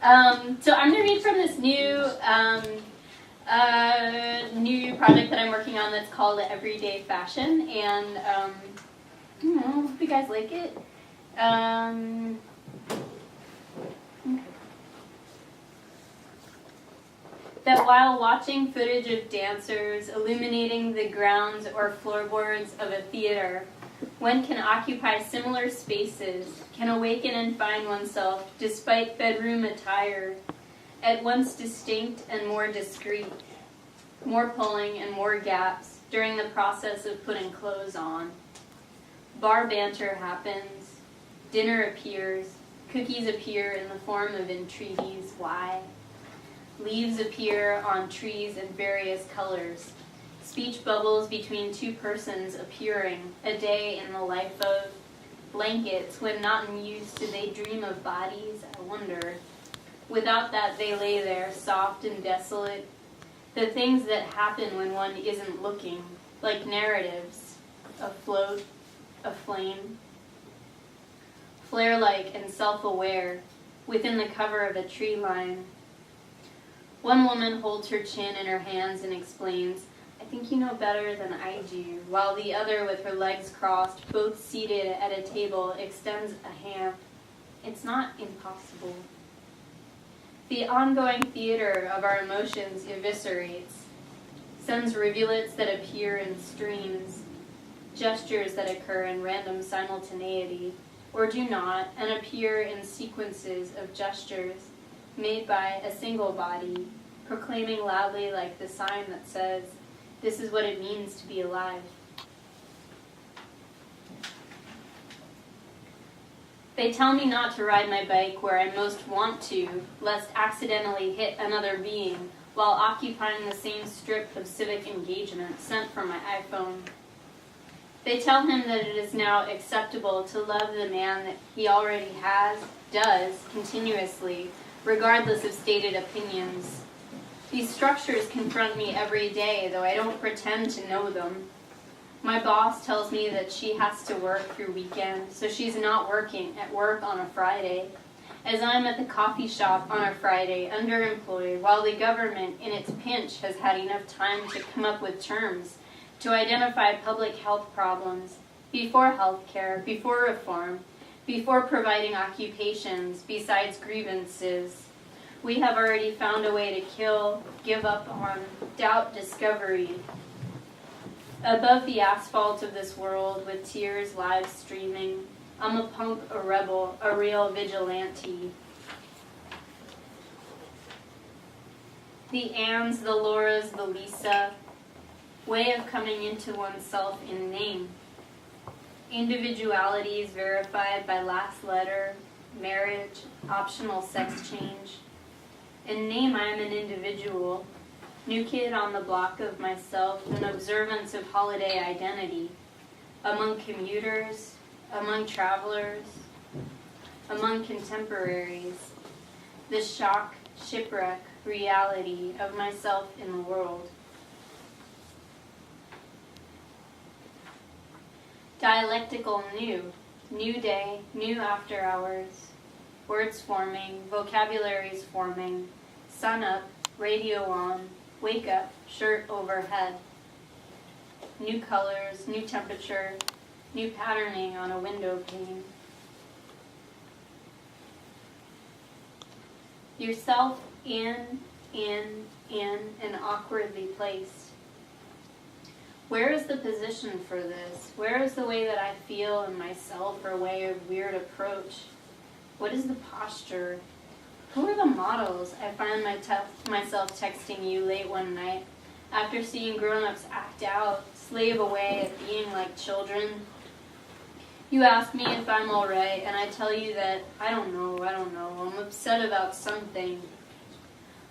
So I'm going to read from this new project that I'm working on that's called Everyday Fashion, and I don't know, hope you guys like it. That while watching footage of dancers illuminating the grounds or floorboards of a theater, one can occupy similar spaces, can awaken and find oneself, despite bedroom attire, at once distinct and more discreet, more pulling and more gaps during the process of putting clothes on. Bar banter happens, dinner appears, cookies appear in the form of entreaties. Why? Leaves appear on trees in various colors. Speech bubbles between two persons appearing. A day in the life of blankets. When not in use, do they dream of bodies? I wonder. Without that, they lay there, soft and desolate. The things that happen when one isn't looking, like narratives, afloat, aflame. Flare-like and self-aware, within the cover of a tree line. One woman holds her chin in her hands and explains, "I think you know better than I do," while the other, with her legs crossed, both seated at a table, extends a hand. It's not impossible. The ongoing theater of our emotions eviscerates, sends rivulets that appear in streams, gestures that occur in random simultaneity, or do not, and appear in sequences of gestures made by a single body, proclaiming loudly like the sign that says, "This is what it means to be alive." They tell me not to ride my bike where I most want to, lest accidentally hit another being while occupying the same strip of civic engagement sent from my iPhone. They tell him that it is now acceptable to love the man that he already does, continuously, regardless of stated opinions. These structures confront me every day, though I don't pretend to know them. My boss tells me that she has to work through weekends, so she's not at work on a Friday, as I'm at the coffee shop on a Friday, underemployed, while the government, in its pinch, has had enough time to come up with terms to identify public health problems before health care, before reform, before providing occupations, besides grievances. We have already found a way to kill, give up on, doubt discovery. Above the asphalt of this world, with tears live streaming, I'm a punk, a rebel, a real vigilante. The Anns, the Lauras, the Lisa, way of coming into oneself in name. Individualities verified by last letter, marriage, optional sex change. In name, I am an individual, new kid on the block of myself, an observance of holiday identity, among commuters, among travelers, among contemporaries, the shock, shipwreck, reality of myself in the world. Dialectical new day, new after hours, words forming, vocabularies forming, sun up, radio on, wake up, shirt overhead. New colors, new temperature, new patterning on a window pane. Yourself in, and awkwardly placed. Where is the position for this? Where is the way that I feel in myself, or way of weird approach? What is the posture? Who are the models? I find myself texting you late one night after seeing grown-ups act out, slave away at being like children. You ask me if I'm all right, and I tell you that I don't know. I'm upset about something.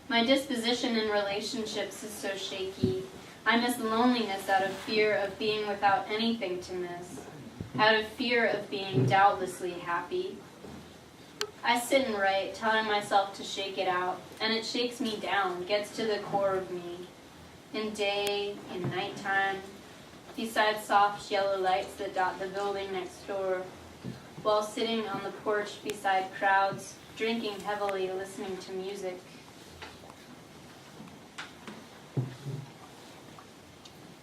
My disposition in relationships is so shaky. I miss loneliness out of fear of being without anything to miss, out of fear of being doubtlessly happy. I sit and write, telling myself to shake it out, and it shakes me down, gets to the core of me. In day, in nighttime, beside soft yellow lights that dot the building next door, while sitting on the porch beside crowds drinking heavily, listening to music.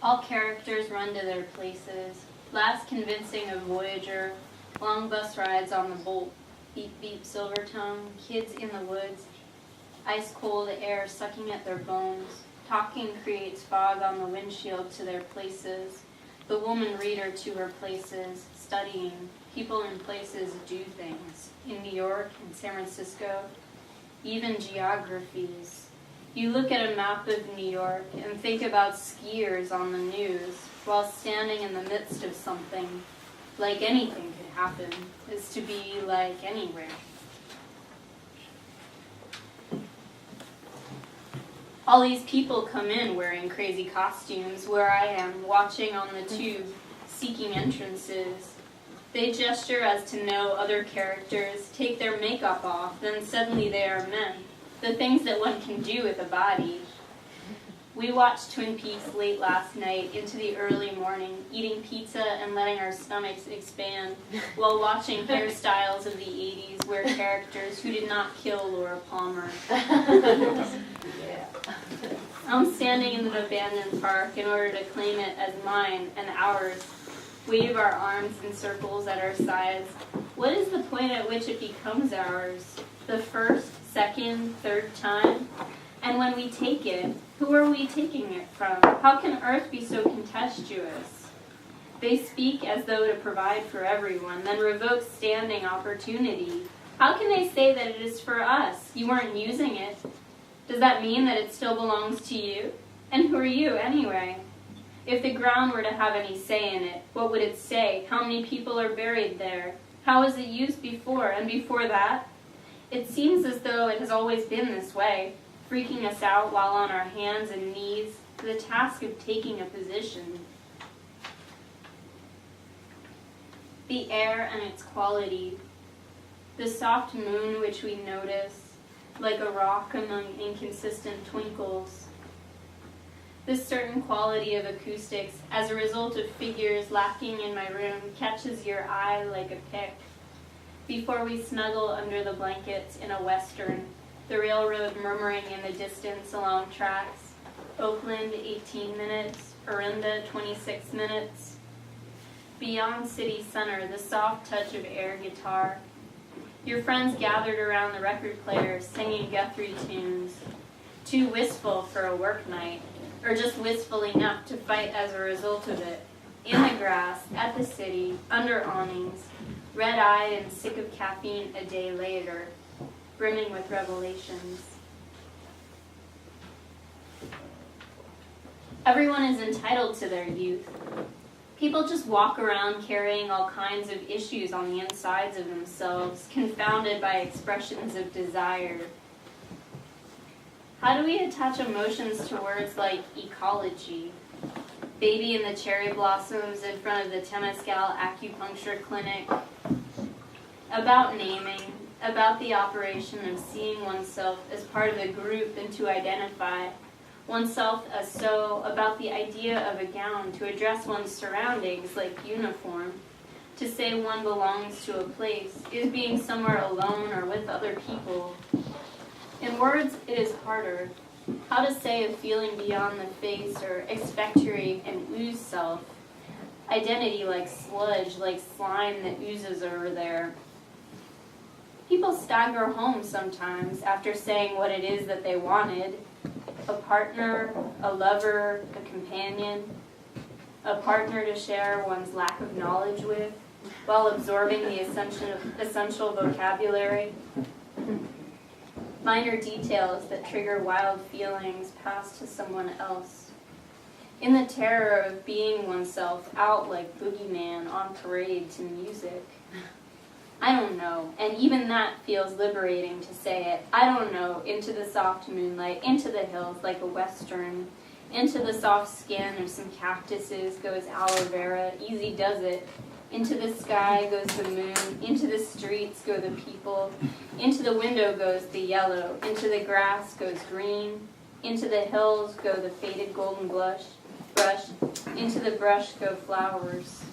All characters run to their places. Last convincing of Voyager, long bus rides on the Bolt, beep beep Silvertongue, kids in the woods, ice cold air sucking at their bones. Talking creates fog on the windshield to their places. The woman reader to her places, studying. People in places do things. In New York and San Francisco, even geographies. You look at a map of New York and think about skiers on the news while standing in the midst of something. Like anything could happen, is to be like anywhere. All these people come in wearing crazy costumes where I am, watching on the tube, seeking entrances. They gesture as to know other characters, take their makeup off, then suddenly they are men. The things that one can do with a body. We watched Twin Peaks late last night into the early morning, eating pizza and letting our stomachs expand, while watching hairstyles of the 80s where characters who did not kill Laura Palmer. I'm standing in an abandoned park in order to claim it as mine and ours. Wave our arms in circles at our sides. What is the point at which it becomes ours? The first, second, third time? And when we take it, who are we taking it from? How can Earth be so contemptuous? They speak as though to provide for everyone, then revoke standing opportunity. How can they say that it is for us? You weren't using it. Does that mean that it still belongs to you? And who are you, anyway? If the ground were to have any say in it, what would it say? How many people are buried there? How was it used before? And before that? It seems as though it has always been this way, freaking us out while on our hands and knees, to the task of taking a position. The air and its quality. The soft moon which we notice, like a rock among inconsistent twinkles. This certain quality of acoustics, as a result of figures lacking in my room, catches your eye like a pick. Before we snuggle under the blankets in a western, the railroad murmuring in the distance along tracks, Oakland 18 minutes, Orinda 26 minutes. Beyond city center, the soft touch of air guitar. Your friends gathered around the record player singing Guthrie tunes, too wistful for a work night, or just wistful enough to fight as a result of it. In the grass, at the city, under awnings, red-eyed and sick of caffeine a day later, brimming with revelations. Everyone is entitled to their youth. People just walk around carrying all kinds of issues on the insides of themselves, confounded by expressions of desire. How do we attach emotions to words like ecology? Baby in the cherry blossoms in front of the Temescal acupuncture clinic. About naming, about the operation of seeing oneself as part of a group and to identify oneself as so, about the idea of a gown to address one's surroundings like uniform, to say one belongs to a place, is being somewhere alone or with other people. In words, it is harder. How to say a feeling beyond the face or expectorate and ooze self. Identity like sludge, like slime that oozes over there. People stagger home sometimes after saying what it is that they wanted. A partner, a lover, a companion. A partner to share one's lack of knowledge with while absorbing the essential vocabulary. Minor details that trigger wild feelings passed to someone else. In the terror of being oneself out like boogeyman on parade to music. I don't know, and even that feels liberating to say it. I don't know, into the soft moonlight, into the hills like a western, into the soft skin of some cactuses goes aloe vera, easy does it. Into the sky goes the moon, into the streets go the people, into the window goes the yellow, into the grass goes green, into the hills go the faded golden brush, into the brush go flowers.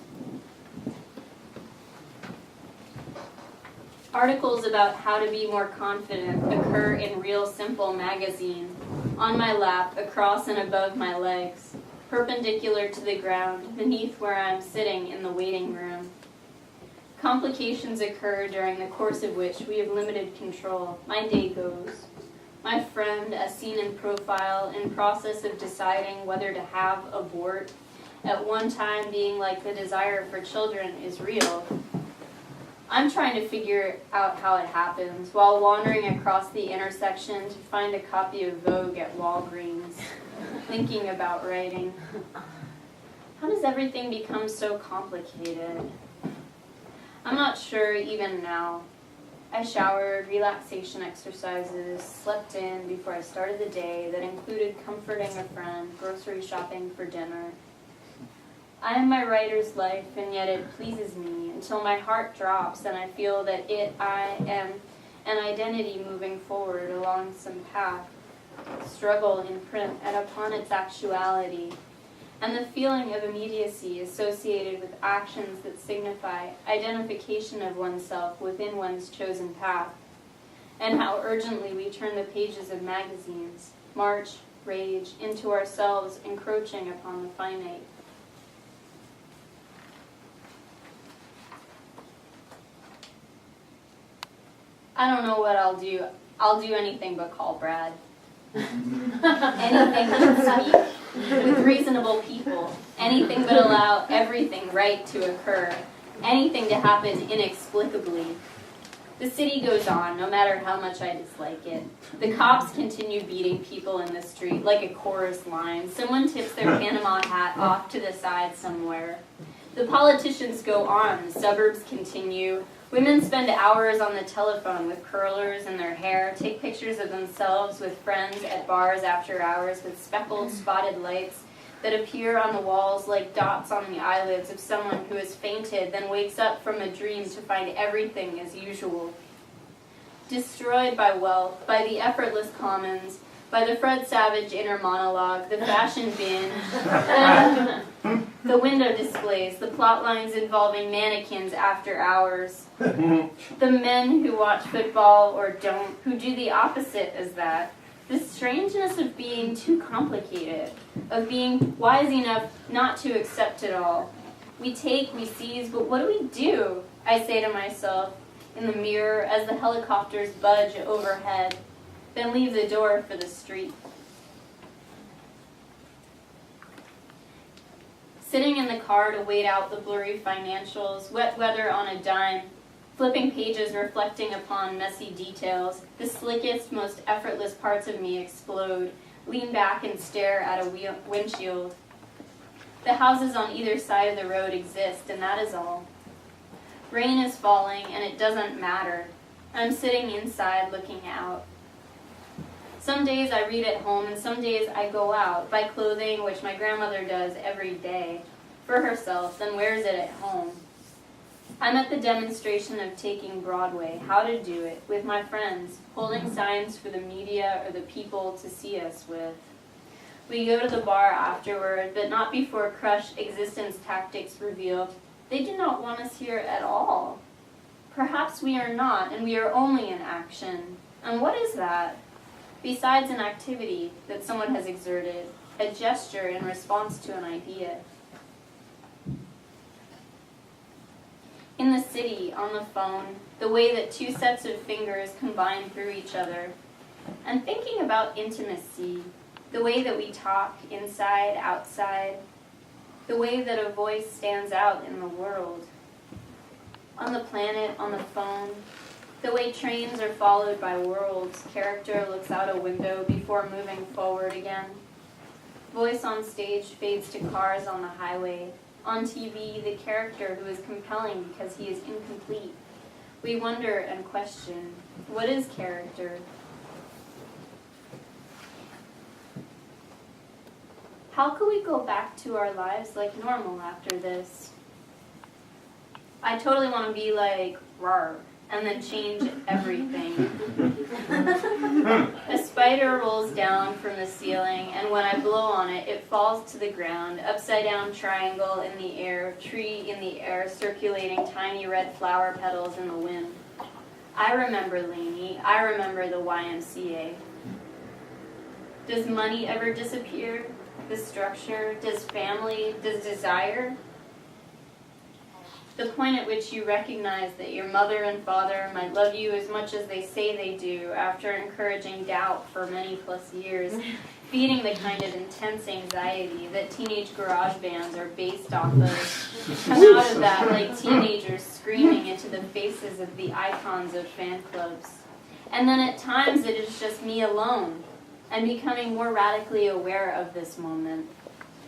Articles about how to be more confident occur in Real Simple magazine, on my lap, across and above my legs, perpendicular to the ground, beneath where I am sitting in the waiting room. Complications occur during the course of which we have limited control. My day goes. My friend, as seen in profile, in process of deciding whether to have, abort, at one time being like the desire for children, is real. I'm trying to figure out how it happens while wandering across the intersection to find a copy of Vogue at Walgreens, thinking about writing. How does everything become so complicated? I'm not sure even now. I showered, relaxation exercises, slept in before I started the day that included comforting a friend, grocery shopping for dinner. I am my writer's life, and yet it pleases me until my heart drops and I feel that I am an identity moving forward along some path, struggle in print and upon its actuality, and the feeling of immediacy associated with actions that signify identification of oneself within one's chosen path, and how urgently we turn the pages of magazines, march, rage, into ourselves encroaching upon the finite. I don't know what I'll do. I'll do anything but call Brad. Anything but speak with reasonable people. Anything but allow everything right to occur. Anything to happen inexplicably. The city goes on, no matter how much I dislike it. The cops continue beating people in the street like a chorus line. Someone tips their Panama hat off to the side somewhere. The politicians go on. The suburbs continue. Women spend hours on the telephone with curlers in their hair, take pictures of themselves with friends at bars after hours with speckled, spotted lights that appear on the walls like dots on the eyelids of someone who has fainted, then wakes up from a dream to find everything as usual. Destroyed by wealth, by the effortless commons, by the Fred Savage inner monologue, the fashion binge, the window displays, the plot lines involving mannequins after hours, the men who watch football or don't, who do the opposite as that, the strangeness of being too complicated, of being wise enough not to accept it all. We take, we seize, but what do we do? I say to myself in the mirror as the helicopters budge overhead, then leave the door for the street. Sitting in the car to wait out the blurry financials, wet weather on a dime, flipping pages reflecting upon messy details, the slickest, most effortless parts of me explode, lean back and stare at a windshield. The houses on either side of the road exist, and that is all. Rain is falling, and it doesn't matter. I'm sitting inside looking out. Some days I read at home, and some days I go out, buy clothing, which my grandmother does every day, for herself, then wears it at home. I'm at the demonstration of taking Broadway, how to do it, with my friends, holding signs for the media or the people to see us with. We go to the bar afterward, but not before crushed existence tactics reveal they do not want us here at all. Perhaps we are not, and we are only in action. And what is that? Besides an activity that someone has exerted, a gesture in response to an idea. In the city, on the phone, the way that two sets of fingers combine through each other, and thinking about intimacy, the way that we talk inside, outside, the way that a voice stands out in the world. On the planet, on the phone, the way trains are followed by worlds, character looks out a window before moving forward again. Voice on stage fades to cars on the highway. On TV, the character who is compelling because he is incomplete. We wonder and question, what is character? How could we go back to our lives like normal after this? I totally want to be like, rawr, and then change everything. A spider rolls down from the ceiling, and when I blow on it, it falls to the ground, upside down triangle in the air, tree in the air, circulating tiny red flower petals in the wind. I remember Lainey. I remember the YMCA. Does money ever disappear? Does structure? Does family? Does desire? The point at which you recognize that your mother and father might love you as much as they say they do after encouraging doubt for many plus years, feeding the kind of intense anxiety that teenage garage bands are based off of, come out of that like teenagers screaming into the faces of the icons of fan clubs. And then at times it is just me alone, and becoming more radically aware of this moment.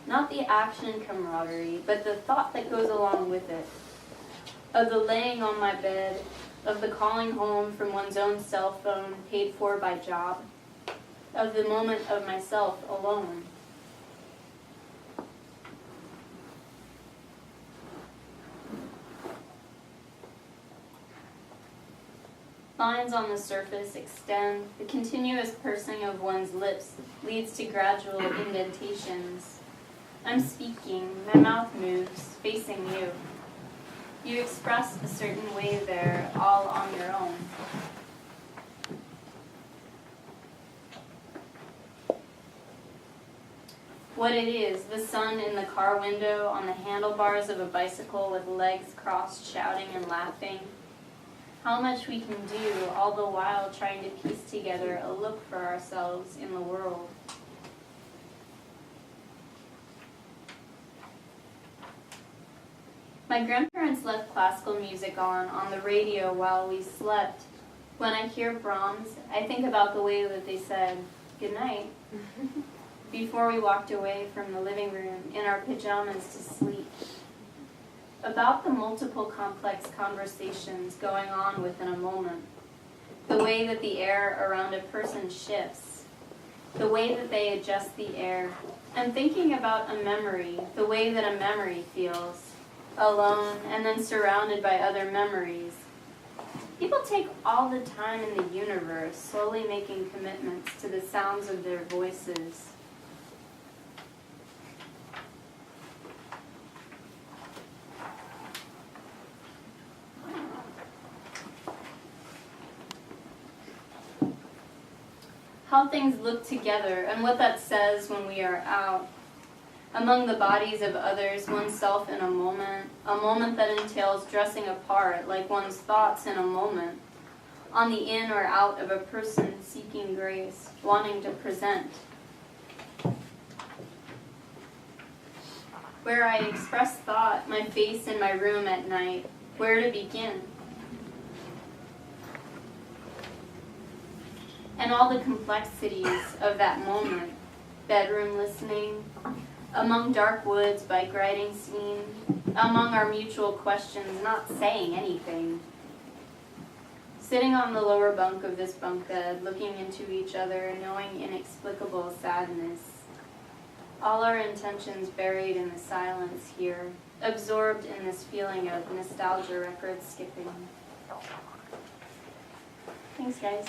Not the action and camaraderie, but the thought that goes along with it. Of the laying on my bed, of the calling home from one's own cell phone paid for by job, of the moment of myself alone. Lines on the surface extend. The continuous pursing of one's lips leads to gradual indentations. I'm speaking. My mouth moves, facing you. You express a certain way there, all on your own. What it is, the sun in the car window, on the handlebars of a bicycle with legs crossed, shouting and laughing. How much we can do, all the while trying to piece together a look for ourselves in the world. My grandparents left classical music on the radio while we slept. When I hear Brahms, I think about the way that they said, "Good night," before we walked away from the living room in our pajamas to sleep. About the multiple complex conversations going on within a moment. The way that the air around a person shifts. The way that they adjust the air. And thinking about a memory, the way that a memory feels. Alone, and then surrounded by other memories. People take all the time in the universe, slowly making commitments to the sounds of their voices. How things look together, and what that says when we are out. Among the bodies of others, oneself in a moment that entails dressing apart, like one's thoughts in a moment, on the in or out of a person seeking grace, wanting to present. Where I express thought, my face in my room at night, where to begin? And all the complexities of that moment, bedroom listening, among dark woods by griding scene, among our mutual questions, not saying anything. Sitting on the lower bunk of this bunk bed, looking into each other, knowing inexplicable sadness. All our intentions buried in the silence here, absorbed in this feeling of nostalgia record skipping. Thanks, guys.